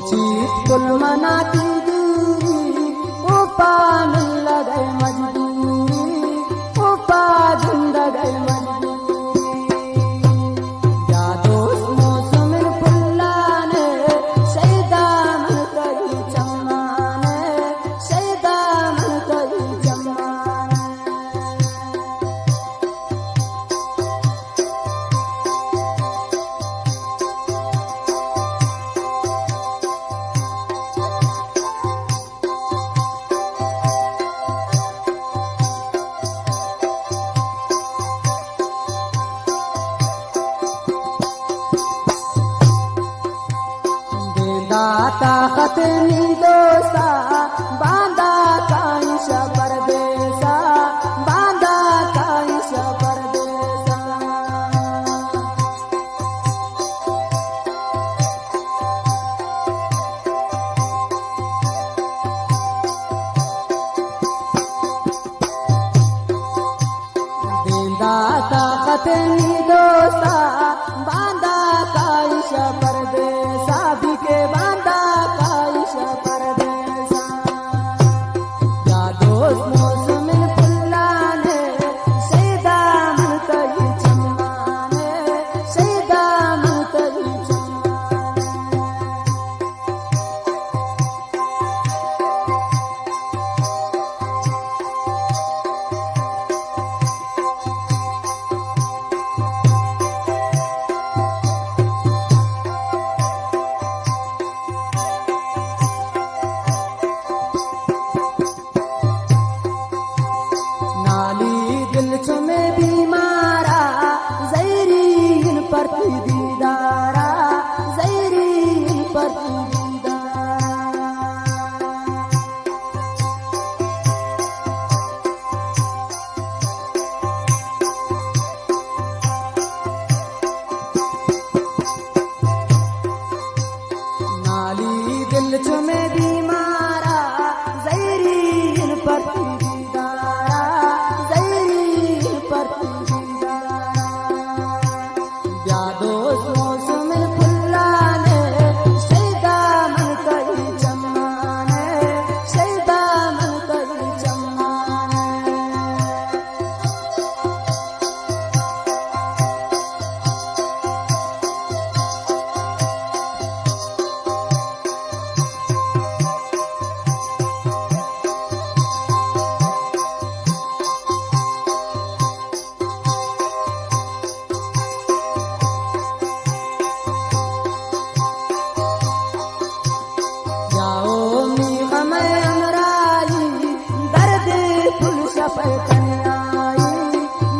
सोची कुल मना की दूरी उपा मिल गए मजदूरी उपा जिंद गए मजदूरी या दोस्त मौसम फुल्ला ने शैदा मन करी चम्माने शैदा मन करी चम्माने ताकत दोसा बांधा कांश परदेसा बांधा कांश परदेसा देंदा ताकत दोसा बांधा कांश परदेसा बिके बांधा कांश परदेसा या दोस्त मौसम फुल्ला ने शैदा मन करी चम्माने शैदा मन करी चम्माने दिल में बीमारा ज़ैरीन पर दीदारा ज़ैरीन पर दीदारा नाली दिल में बीमारा ज़ैरीन पर या दोस्त मौसम फुल्ला ने शैदा मन करी चम्माने शैदा मन करी चम्माने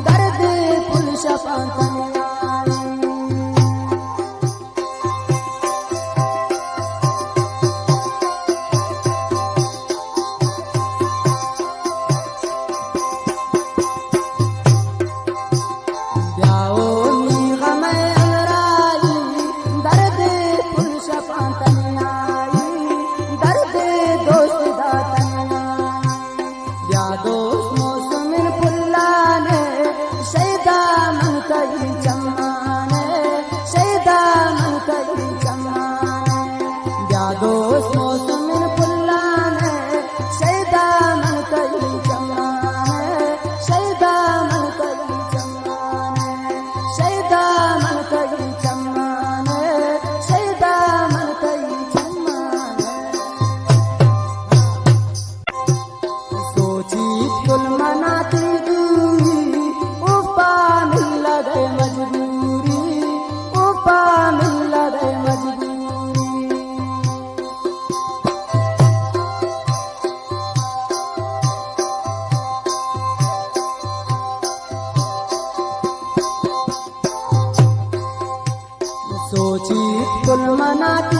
दर्द फुल शपतनियाई जाओ नी गमे अमराई दर्द फुल शपतनियाई दर्द दोस्त दातनियाई या दोस्त मौसम फुल्ला ने शैदा मन करी चम्माने शैदा मन करी चम्माने या दोस्त मौसम फुल्ला ने शैदा मन करी चम्माने शैदा मन करी चम्माने शैदा मन करी चम्माने शैदा मन करी चम्माने सोची कुल मना की दूरी उपा मिल गए मजबूरी उपा मिल गए मजबूरी सोची कुल मना की